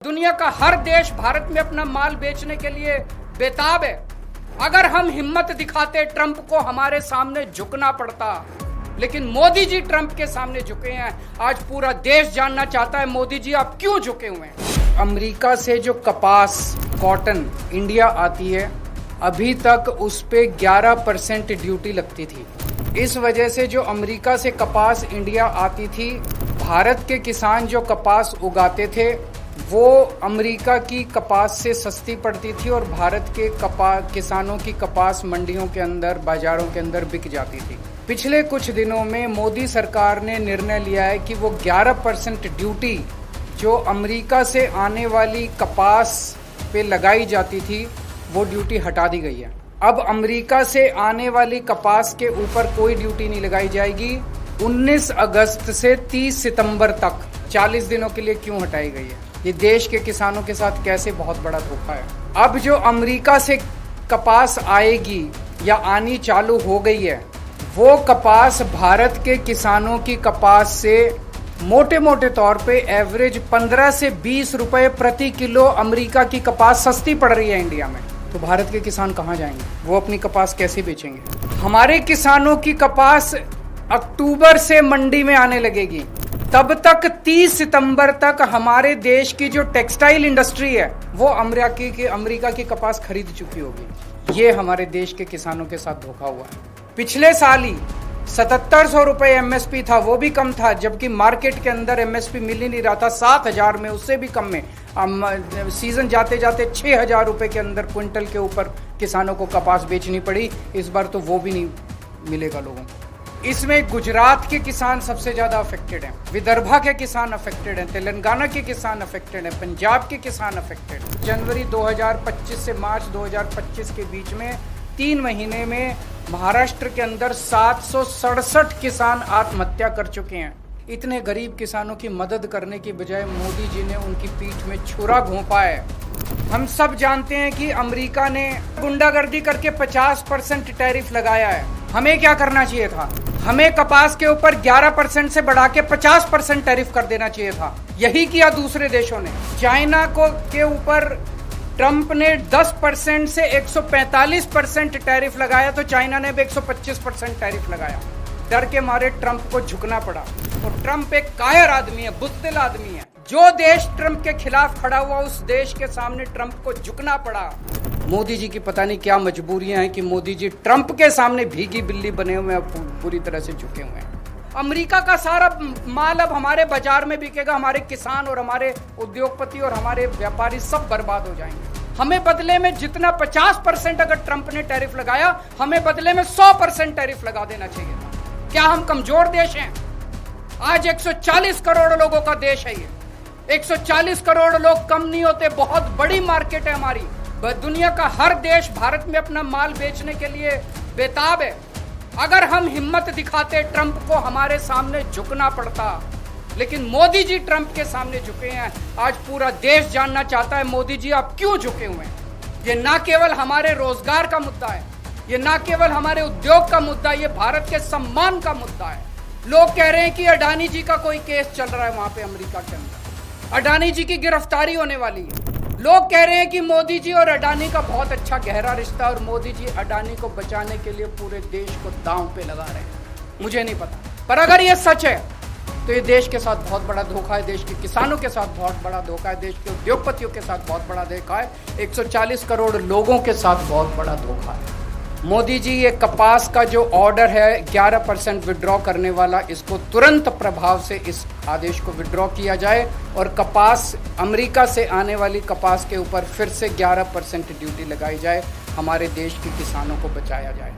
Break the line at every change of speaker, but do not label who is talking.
दुनिया का हर देश भारत में अपना माल बेचने के लिए बेताब है। अगर हम हिम्मत दिखाते ट्रंप को हमारे सामने झुकना पड़ता, लेकिन मोदी जी ट्रंप के सामने झुके हैं। आज पूरा देश जानना चाहता है मोदी जी आप क्यों झुके हुए हैं। अमेरिका से जो कपास कॉटन इंडिया आती है, अभी तक उस पे 11% ड्यूटी लगती थी। इस वजह से जो अमेरिका से कपास इंडिया आती थी, भारत के किसान जो कपास उगाते थे वो अमेरिका की कपास से सस्ती पड़ती थी और भारत के किसानों की कपास मंडियों के अंदर, बाजारों के अंदर बिक जाती थी। पिछले कुछ दिनों में मोदी सरकार ने निर्णय लिया है कि वो 11% ड्यूटी जो अमेरिका से आने वाली कपास पे लगाई जाती थी, वो ड्यूटी हटा दी गई है। अब अमेरिका से आने वाली कपास के ऊपर कोई ड्यूटी नहीं लगाई जाएगी। 19 अगस्त से 30 सितंबर तक 40 दिनों के लिए क्यों हटाई गई है? ये देश के किसानों के साथ कैसे बहुत बड़ा धोखा है। अब जो अमेरिका से कपास आएगी या आनी चालू हो गई है, वो कपास भारत के किसानों की कपास से मोटे मोटे तौर पे एवरेज 15 से 20 रुपए प्रति किलो अमेरिका की कपास सस्ती पड़ रही है इंडिया में। तो भारत के किसान कहाँ जाएंगे? वो अपनी कपास कैसे बेचेंगे? हमारे किसानों की कपास अक्टूबर से मंडी में आने लगेगी। तब तक 30 सितंबर तक हमारे देश की जो टेक्सटाइल इंडस्ट्री है वो अमेरिका की कपास खरीद चुकी होगी। ये हमारे देश के किसानों के साथ धोखा हुआ है। पिछले साल ही 7700 रुपए एमएसपी था, वो भी कम था, जबकि मार्केट के अंदर एमएसपी मिल ही नहीं रहा था। 7000 में, उससे भी कम में सीजन जाते जाते 6000 रुपए के अंदर क्विंटल के ऊपर किसानों को कपास बेचनी पड़ी। इस बार तो वो भी नहीं मिलेगा लोगों को। इसमें गुजरात के किसान सबसे ज्यादा अफेक्टेड हैं, विदर्भा के किसान अफेक्टेड हैं, तेलंगाना के किसान अफेक्टेड हैं, पंजाब के किसान अफेक्टेड हैं। जनवरी 2025 से मार्च 2025 के बीच में 3 महीने में महाराष्ट्र के अंदर 767 किसान आत्महत्या कर चुके हैं। इतने गरीब किसानों की मदद करने की बजाय मोदी जी ने उनकी पीठ में छुरा घोंपा है। हम सब जानते हैं कि अमेरिका ने गुंडागर्दी करके 50% टैरिफ लगाया है। हमें क्या करना चाहिए था? हमें कपास के ऊपर 11% से बढ़ा के 50% टैरिफ कर देना चाहिए था। यही किया दूसरे देशों ने। चाइना के ऊपर ट्रंप ने 10% से 145% टैरिफ लगाया, तो चाइना ने भी 125% टैरिफ लगाया। डर के मारे ट्रंप को झुकना पड़ा। और ट्रंप एक कायर आदमी है, बुज़दिल आदमी है। जो देश ट्रंप के खिलाफ खड़ा हुआ, उस देश के सामने ट्रंप को झुकना पड़ा। मोदी जी की पता नहीं क्या मजबूरियां हैं कि मोदी जी ट्रंप के सामने भीगी बिल्ली बने हुए हैं, पूरी तरह से झुके हुए हैं। अमेरिका का सारा माल अब हमारे बाजार में बिकेगा। हमारे किसान और हमारे उद्योगपति और हमारे व्यापारी सब बर्बाद हो जाएंगे। हमें बदले में जितना 50% अगर ट्रंप ने टैरिफ लगाया, हमें बदले में 100% टैरिफ लगा देना चाहिए था। क्या हम कमजोर देश हैं? आज 140 करोड़ लोगों का देश है ये। 140 करोड़ लोग कम नहीं होते, बहुत बड़ी मार्केट है हमारी। दुनिया का हर देश भारत में अपना माल बेचने के लिए बेताब है। अगर हम हिम्मत दिखाते ट्रंप को हमारे सामने झुकना पड़ता, लेकिन मोदी जी ट्रंप के सामने झुके हैं। आज पूरा देश जानना चाहता है मोदी जी आप क्यों झुके हुए हैं। ये ना केवल हमारे रोजगार का मुद्दा है, ये ना केवल हमारे उद्योग का मुद्दा है, ये भारत के सम्मान का मुद्दा है। लोग कह रहे हैं कि अडानी जी का कोई केस चल रहा है वहां पे अमेरिका के अंदर, अडानी जी की गिरफ्तारी होने वाली है। लोग कह रहे हैं कि मोदी जी और अडानी का बहुत अच्छा गहरा रिश्ता है और मोदी जी अडानी को बचाने के लिए पूरे देश को दांव पे लगा रहे हैं। मुझे नहीं पता, पर अगर ये सच है तो ये देश के साथ बहुत बड़ा धोखा है, देश के किसानों के साथ बहुत बड़ा धोखा है, देश के उद्योगपतियों के साथ बहुत बड़ा धोखा है, 140 करोड़ लोगों के साथ बहुत बड़ा धोखा है। मोदी जी, ये कपास का जो ऑर्डर है 11% विड्रॉ करने वाला, इसको तुरंत प्रभाव से इस आदेश को विड्रॉ किया जाए और कपास अमेरिका से आने वाली कपास के ऊपर फिर से 11% ड्यूटी लगाई जाए। हमारे देश के किसानों को बचाया जाए।